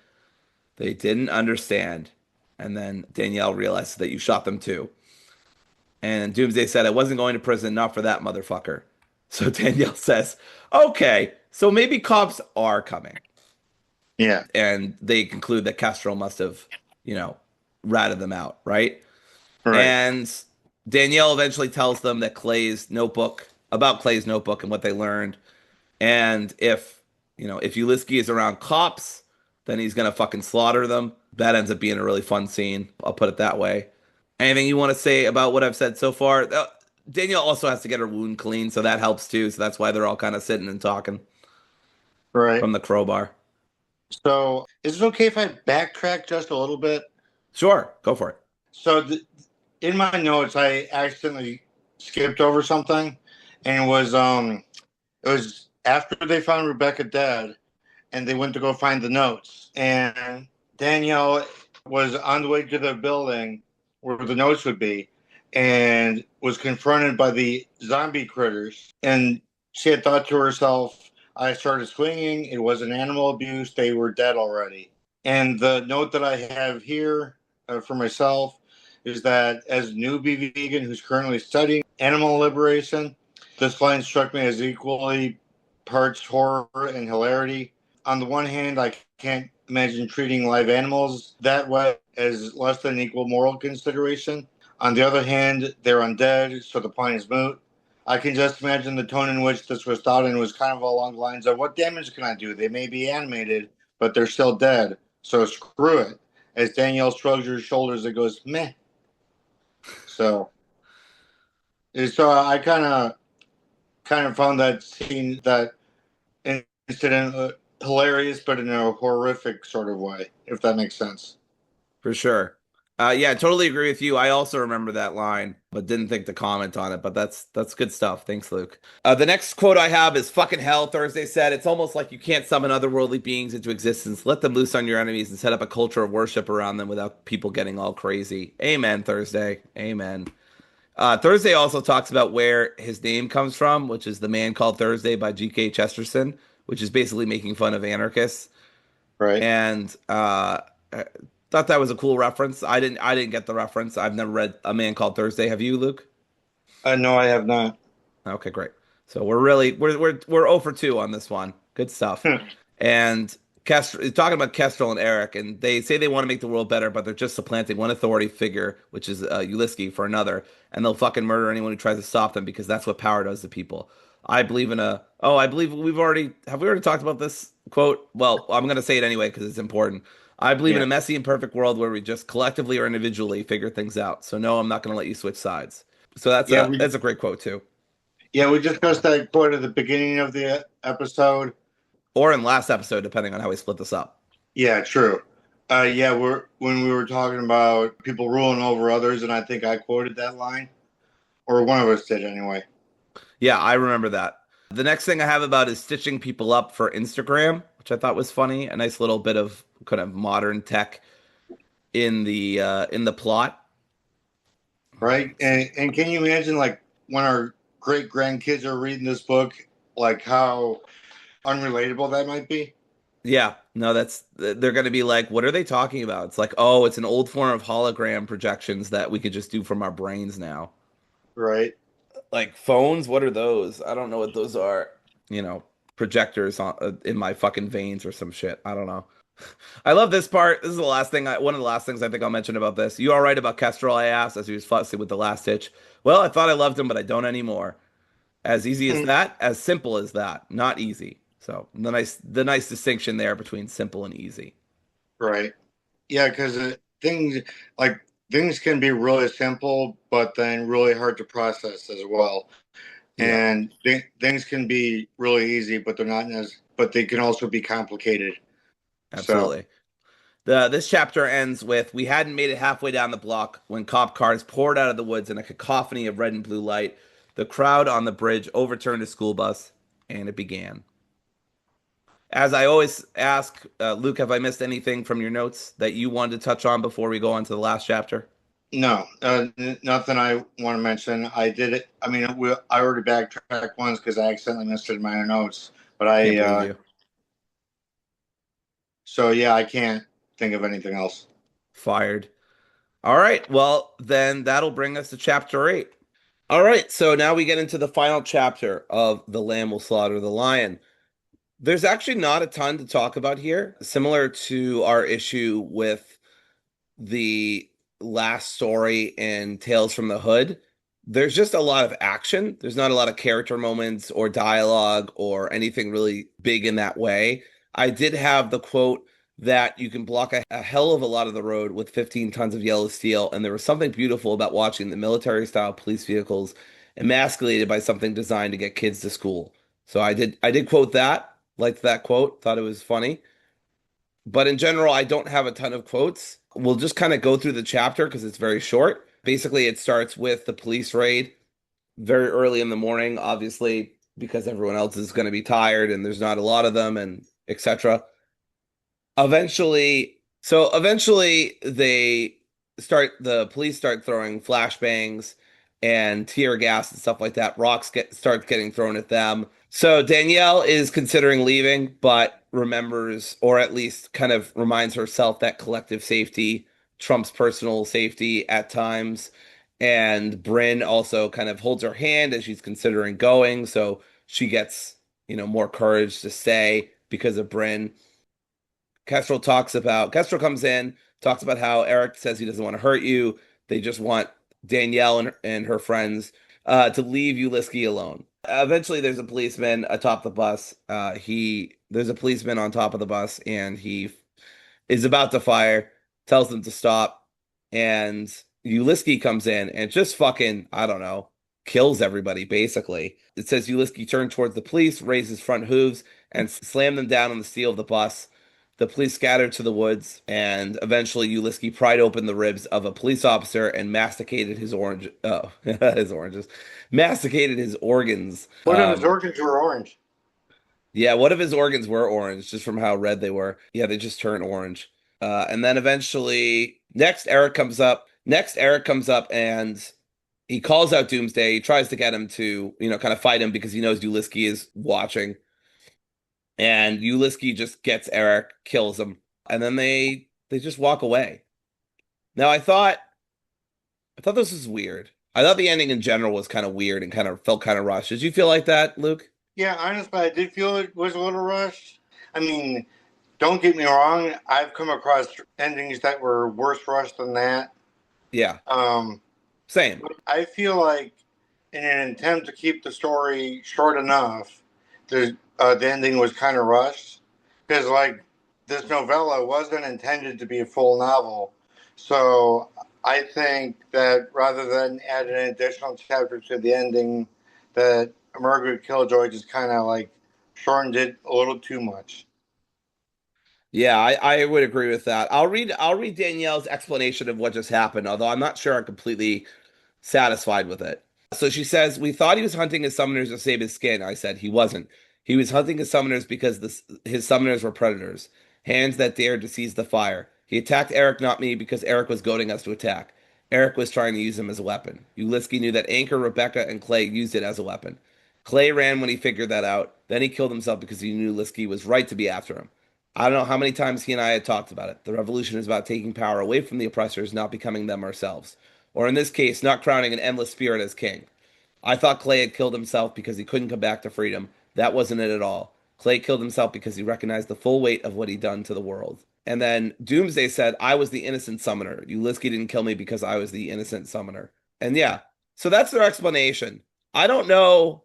They didn't understand. And then Danielle realized that you shot them too. And Doomsday said, I wasn't going to prison, not for that motherfucker. So Danielle says, okay, so maybe cops are coming. Yeah. And they conclude that Kestrel must have, ratted them out, right? And Danielle eventually tells them that Clay's notebook and what they learned. And if Ulisky is around cops, then he's going to fucking slaughter them. That ends up being a really fun scene. I'll put it that way. Anything you want to say about what I've said so far? Danielle also has to get her wound clean, so that helps too. So that's why they're all kind of sitting and talking from the crowbar. So is it okay if I backtrack just a little bit? Sure, go for it. So in my notes, I accidentally skipped over something, and it was after they found Rebecca dead, and they went to go find the notes, and Danielle was on the way to the building where the notes would be, and was confronted by the zombie critters. And she had thought to herself, I started swinging. It was an animal abuse. They were dead already. And the note that I have here for myself is that as a newbie vegan who's currently studying animal liberation, this line struck me as equally parts horror and hilarity. On the one hand, I can't imagine treating live animals that way as less than equal moral consideration. On the other hand, they're undead, so the point is moot. I can just imagine the tone in which this was thought and was kind of along the lines of, what damage can I do? They may be animated, but they're still dead, so screw it. As Danielle shrugs her shoulders, it goes, meh. So I kind of found that scene, that incident hilarious, but in a horrific sort of way, if that makes sense. For sure. Yeah, I totally agree with you. I also remember that line, but didn't think to comment on it. But that's good stuff. Thanks, Luke. The next quote I have is fucking hell. Thursday said, it's almost like you can't summon otherworldly beings into existence. Let them loose on your enemies and set up a culture of worship around them without people getting all crazy. Amen, Thursday. Amen. Thursday also talks about where his name comes from, which is The Man Called Thursday by G.K. Chesterton, which is basically making fun of anarchists. Right. And thought that was a cool reference. I didn't get the reference. I've never read A Man Called Thursday. Have you, Luke? No, I have not. Okay, great. So we're 0 for 2 on this one. Good stuff. And talking about Kestrel and Eric, and they say they want to make the world better, but they're just supplanting one authority figure, which is Ulisky, for another, and they'll fucking murder anyone who tries to stop them because that's what power does to people. I believe we've already talked about this quote. Well, I'm going to say it anyway because it's important. I believe in a messy and perfect world where we just collectively or individually figure things out. So no, I'm not going to let you switch sides. So that's a great quote too. Yeah, we discussed that quote at the beginning of the episode. Or in last episode, depending on how we split this up. Yeah, true. When we were talking about people ruling over others, and I think I quoted that line. Or one of us did anyway. Yeah, I remember that. The next thing I have about is stitching people up for Instagram, which I thought was funny. A nice little bit of kind of modern tech in the plot. Right. And can you imagine, like, when our great grandkids are reading this book, like how unrelatable that might be. Yeah, no, they're going to be like, what are they talking about? It's like, oh, it's an old form of hologram projections that we could just do from our brains now. Right. Like phones, what are those? I don't know what those are. You know, projectors in my fucking veins or some shit. I don't know. I love this part. This is the last thing. One of the last things I think I'll mention about this. You all right about Kestrel? I asked as he was fussing with the last hitch. Well, I thought I loved him, but I don't anymore. As easy as that, as simple as that. Not easy. So the nice distinction there between simple and easy. Right. Yeah, because things like things can be really simple, but then really hard to process as well. Yeah, And things can be really easy, but they're not as, but they can also be complicated. So absolutely. This chapter ends with we hadn't made it halfway down the block when cop cars poured out of the woods in a cacophony of red and blue light. The crowd on the bridge overturned a school bus, and it began. As I always ask, Luke, have I missed anything from your notes that you wanted to touch on before we go on to the last chapter? no, nothing I want to mention. I did it. I mean, I already backtracked once because I accidentally missed it in my notes. But Can't believe you. so yeah, I can't think of anything else. Fired. All right. Well, then that'll bring us to chapter 8. All right. So now we get into the final chapter of The Lamb Will Slaughter the Lion. There's actually not a ton to talk about here, similar to our issue with the last story in Tales from the Hood. There's just a lot of action. There's not a lot of character moments or dialogue or anything really big in that way. I did have the quote that you can block a hell of a lot of the road with 15 tons of yellow steel. And there was something beautiful about watching the military style police vehicles emasculated by something designed to get kids to school. So I did quote that, liked that quote, thought it was funny. But in general, I don't have a ton of quotes. We'll just kind of go through the chapter because it's very short. Basically, it starts with the police raid very early in the morning, obviously, because everyone else is going to be tired and there's not a lot of them and etc. Eventually the police start throwing flashbangs and tear gas and stuff like that. Rocks start getting thrown at them. So Danielle is considering leaving, but remembers, or at least kind of reminds herself that collective safety trumps personal safety at times. And Bryn also kind of holds her hand as she's considering going. So she gets, more courage to stay because of Bryn. Kestrel comes in, talks about how Eric says he doesn't want to hurt you. They just want Danielle and her friends to leave Ulisky alone. Eventually, there's a policeman atop the bus. There's a policeman on top of the bus, and he is about to fire, tells them to stop, and Ulisky comes in and just fucking, I don't know, kills everybody, basically. It says Ulisky turned towards the police, raised his front hooves, and slammed them down on the steel of the bus. The police scattered to the woods, and eventually Ulisky pried open the ribs of a police officer and masticated his masticated his organs. One of his organs were orange. Yeah, one of his organs were orange, just from how red they were. Yeah, they just turn orange. And then eventually, next Eric comes up, and he calls out Doomsday. He tries to get him to, kind of fight him because he knows Ulisky is watching. And Ulisky just gets Eric, kills him, and then they just walk away. Now I thought this was weird. I thought the ending in general was kind of weird and kind of felt kind of rushed. Did you feel like that, Luke? Yeah, honestly, I did feel it was a little rushed. I mean, don't get me wrong. I've come across endings that were worse rushed than that. Yeah. Same. I feel like in an attempt to keep the story short enough, the ending was kind of rushed because, like, this novella wasn't intended to be a full novel. So I think that rather than add an additional chapter to the ending, that Margaret Killjoy just kind of like shortened it a little too much. Yeah, I would agree with that. I'll read Danielle's explanation of what just happened, although I'm not sure I'm completely satisfied with it. So she says, "We thought he was hunting his summoners to save his skin." I said, "He wasn't. He was hunting his summoners because his summoners were predators, hands that dared to seize the fire. He attacked Eric, not me, because Eric was goading us to attack. Eric was trying to use him as a weapon. Uliski knew that Anchor, Rebecca, and Clay used it as a weapon. Clay ran when he figured that out. Then he killed himself because he knew Uliski was right to be after him. I don't know how many times he and I had talked about it. The revolution is about taking power away from the oppressors, not becoming them ourselves. Or in this case, not crowning an endless spirit as king. I thought Clay had killed himself because he couldn't come back to freedom. That wasn't it at all. Clay killed himself because he recognized the full weight of what he'd done to the world. And then Doomsday said, I was the innocent summoner. Uliski didn't kill me because I was the innocent summoner. And yeah, so that's their explanation. I don't know.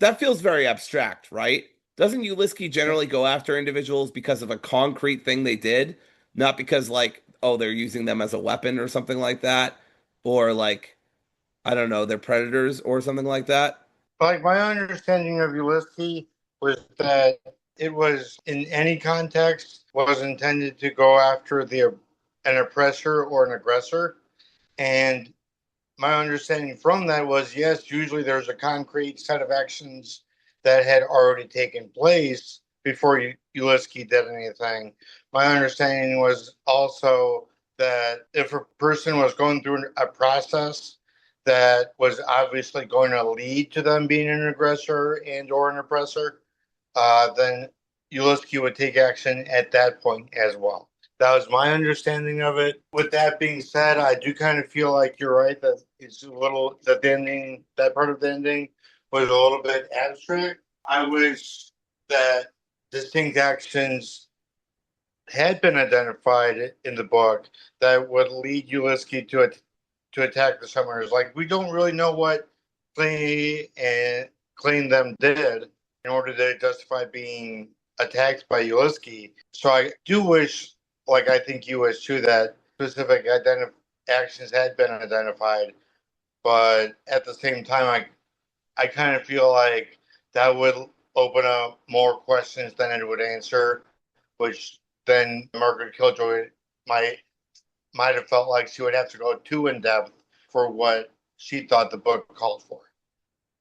That feels very abstract, right? Doesn't Uliski generally go after individuals because of a concrete thing they did? Not because, like, oh, they're using them as a weapon or something like that? Or, like, I don't know, they're predators or something like that? Like my understanding of Ulysses was that it was in any context was intended to go after an oppressor or an aggressor. And my understanding from that was yes, usually there's a concrete set of actions that had already taken place before Ulysses did anything. My understanding was also that if a person was going through a process that was obviously going to lead to them being an aggressor and or an oppressor, then Ulysses would take action at that point as well. That was my understanding of it. With that being said, I do kind of feel like you're right that it's a little that the ending, that part of the ending was a little bit abstract. I wish that distinct actions had been identified in the book that would lead Ulysses to attack the summoners. Like we don't really know what Clay them did in order to justify being attacked by Ulysses. So I do wish, like I think you wish too, that specific actions had been identified. But at the same time, I kind of feel like that would open up more questions than it would answer, which then Margaret Killjoy might have felt like she would have to go too in depth for what she thought the book called for.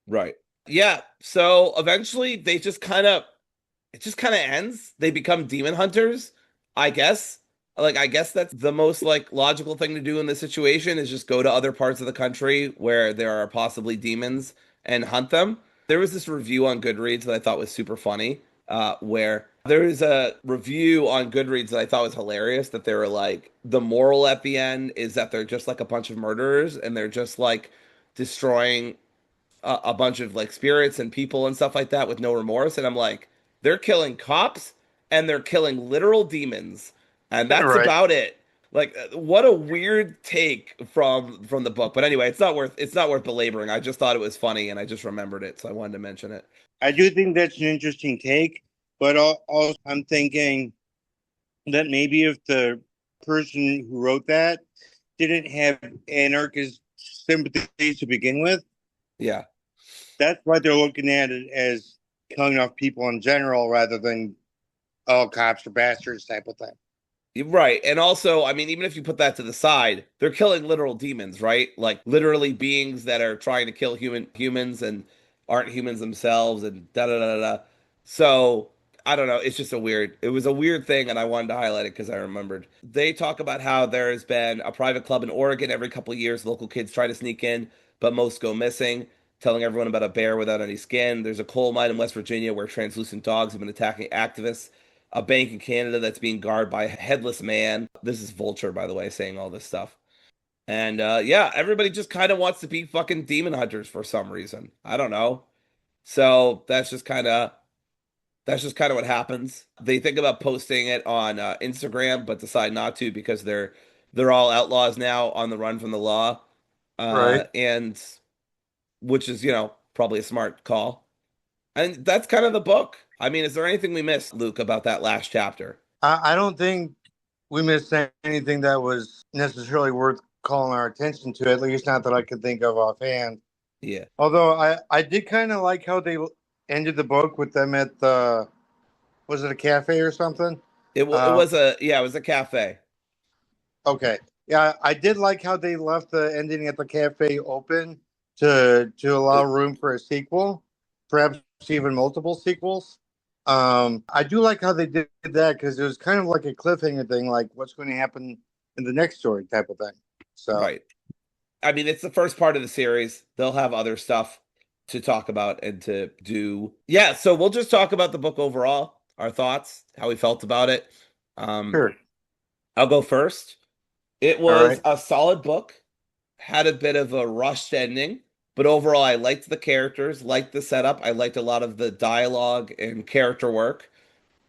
Right. Yeah. So eventually they just kind of, it just kind of ends. They become demon hunters, I guess. Like, I guess that's the most like logical thing to do in this situation is just go to other parts of the country where there are possibly demons and hunt them. There was this review on Goodreads that I thought was super funny, where there is a review on Goodreads that I thought was hilarious that they were like, the moral at the end is that they're just like a bunch of murderers and they're just like destroying a bunch of like spirits and people and stuff like that with no remorse. And I'm like, they're killing cops and they're killing literal demons, and that's Right. about it. Like, what a weird take from the book. But anyway, it's not worth belaboring. I just thought it was funny and I just remembered it, so I wanted to mention it. I do think that's an interesting take, but also I'm thinking that maybe if the person who wrote that didn't have anarchist sympathies to begin with, Yeah. that's why they're looking at it as killing off people in general rather than all cops are bastards type of thing. Right. And also, I mean, even if you put that to the side, they're killing literal demons, right? Like literally beings that are trying to kill humans and aren't humans themselves and da da da da. So I don't know. It's just it was a weird thing, and I wanted to highlight it because I remembered. They talk about how there has been a private club in Oregon every couple of years. Local kids try to sneak in, but most go missing, telling everyone about a bear without any skin. There's a coal mine in West Virginia where translucent dogs have been attacking activists, a bank in Canada that's being guarded by a headless man. This is Vulture, by the way, saying all this stuff. And yeah, everybody just kind of wants to be fucking demon hunters for some reason. I don't know. So that's just kind of what happens. They think about posting it on Instagram, but decide not to because they're all outlaws now on the run from the law, Right. and which is probably a smart call. And that's kind of the book. I mean, is there anything we missed, Luke, about that last chapter? I don't think we missed anything that was necessarily worth calling our attention to, at least not that I could think of offhand. Yeah, Although I did kind of like how they ended the book with them at was it a cafe or something? it was a cafe. Okay. Yeah, I did like how they left the ending at the cafe open to allow room for a sequel, perhaps even multiple sequels. I do like how they did that because it was kind of like a cliffhanger thing, like what's going to happen in the next story type of thing. So Right. I mean, it's the first part of the series. They'll have other stuff to talk about and to do. Yeah, so we'll just talk about the book overall, our thoughts, how we felt about it. Um, Sure. I'll go first. It All was right. a solid book, had a bit of a rushed ending, but overall, I liked the characters, liked the setup. I liked a lot of the dialogue and character work.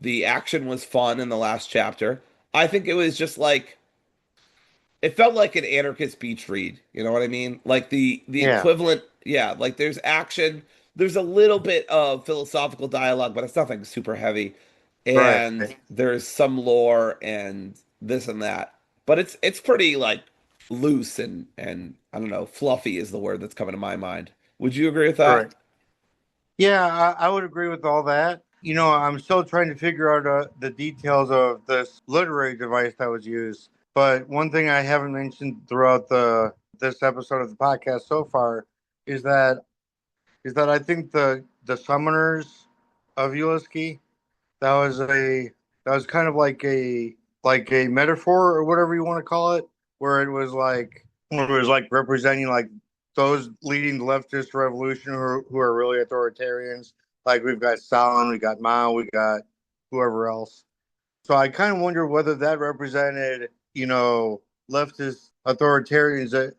The action was fun in the last chapter. I think it was just like it felt like an anarchist beach read. You know what I mean? Like the Yeah. equivalent. Yeah, like there's action. There's a little bit of philosophical dialogue, but it's nothing super heavy. Right. And there's some lore and this and that. But it's pretty like loose and I don't know, fluffy is the word that's coming to my mind. Would you agree with that? Right. Yeah, I would agree with all that. I'm still trying to figure out the details of this literary device that was used. But one thing I haven't mentioned throughout the this episode of the podcast so far is that I think the summoners of Uliski, that was kind of like a metaphor or whatever you want to call it, where it was like representing like those leading the leftist revolution who are really authoritarians. Like we've got Stalin, we got Mao, we got whoever else. So I kind of wonder whether that represented, leftist authoritarians.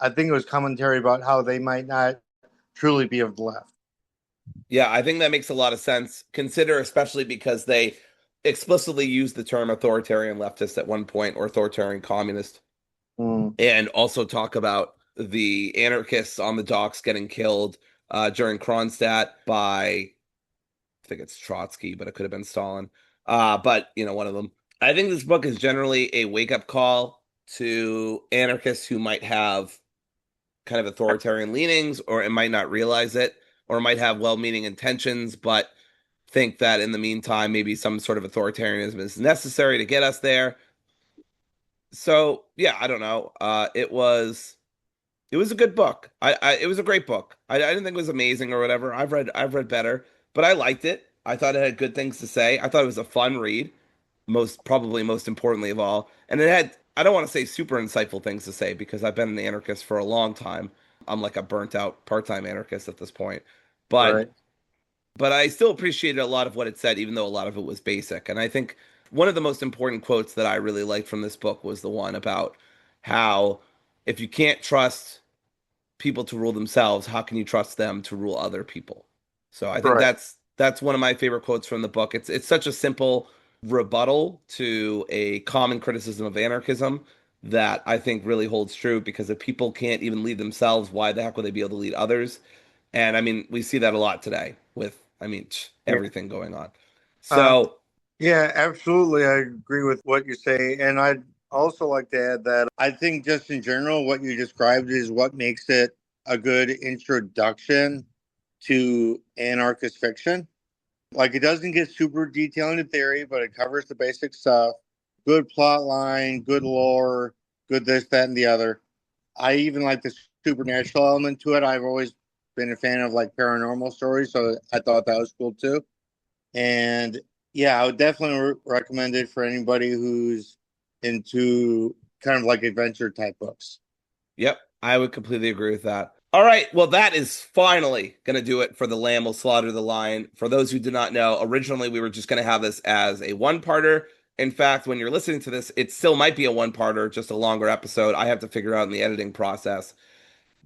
I think it was commentary about how they might not truly be of the left. Yeah, I think that makes a lot of sense. Consider especially because they explicitly use the term authoritarian leftist at one point or authoritarian communist, Mm, and also talk about the anarchists on the docks getting killed during Kronstadt by, I think it's Trotsky, but it could have been Stalin. But, one of them. I think this book is generally a wake up call to anarchists who might have kind of authoritarian leanings, or it might not realize it, or might have well meaning intentions, but think that in the meantime, maybe some sort of authoritarianism is necessary to get us there. So, yeah, I don't know. It was a good book. It was a great book. I didn't think it was amazing or whatever. I've read better, but I liked it. I thought it had good things to say. I thought it was a fun read, most importantly of all. And it had, I don't want to say super insightful things to say because I've been an anarchist for a long time. I'm like a burnt out part-time anarchist at this point. But right. but I still appreciated a lot of what it said, even though a lot of it was basic. And I think one of the most important quotes that I really liked from this book was the one about how if you can't trust people to rule themselves, how can you trust them to rule other people? So I think Right. that's one of my favorite quotes from the book. It's such a simple rebuttal to a common criticism of anarchism that I think really holds true because if people can't even lead themselves, why the heck would they be able to lead others? And I mean, we see that a lot today with, I mean, Yeah. everything going on. Uh, So, yeah, absolutely. I agree with what you say. And I'd also like to add that I think just in general, what you described is what makes it a good introduction to anarchist fiction. Like it doesn't get super detailed into theory, but it covers the basic stuff. Good plot line, good lore, good this, that, and the other. I even like the supernatural element to it. I've always been a fan of like paranormal stories, so I thought that was cool too. And yeah, I would definitely recommend it for anybody who's into kind of like adventure type books. yep, I would completely agree with that. All right, well, that is finally going to do it for The Lamb Will Slaughter the Lion. For those who did not know, originally we were just going to have this as a one-parter. In fact, when you're listening to this, it still might be a one-parter, just a longer episode. I have to figure out in the editing process.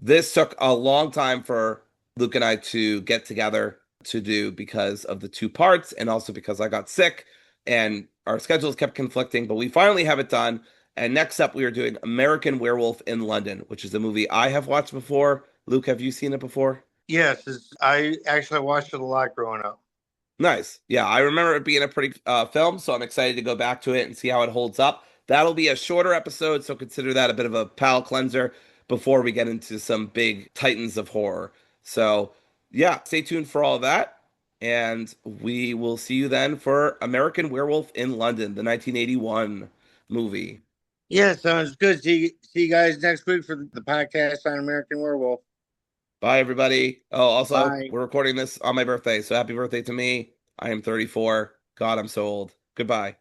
This took a long time for Luke and I to get together to do because of the two parts and also because I got sick and our schedules kept conflicting, but we finally have it done. And next up, we are doing American Werewolf in London, which is a movie I have watched before. Luke, have you seen it before? Yes, I actually watched it a lot growing up. Nice. Yeah, I remember it being a pretty film, so I'm excited to go back to it and see how it holds up. That'll be a shorter episode, so consider that a bit of a palate cleanser before we get into some big titans of horror. So, yeah, stay tuned for all of that, and we will see you then for American Werewolf in London, the 1981 movie. Yeah, sounds good. See you guys next week for the podcast on American Werewolf. Bye, everybody. Oh, also, Bye. we're recording this on my birthday, so happy birthday to me. I am 34. God, I'm so old. Goodbye.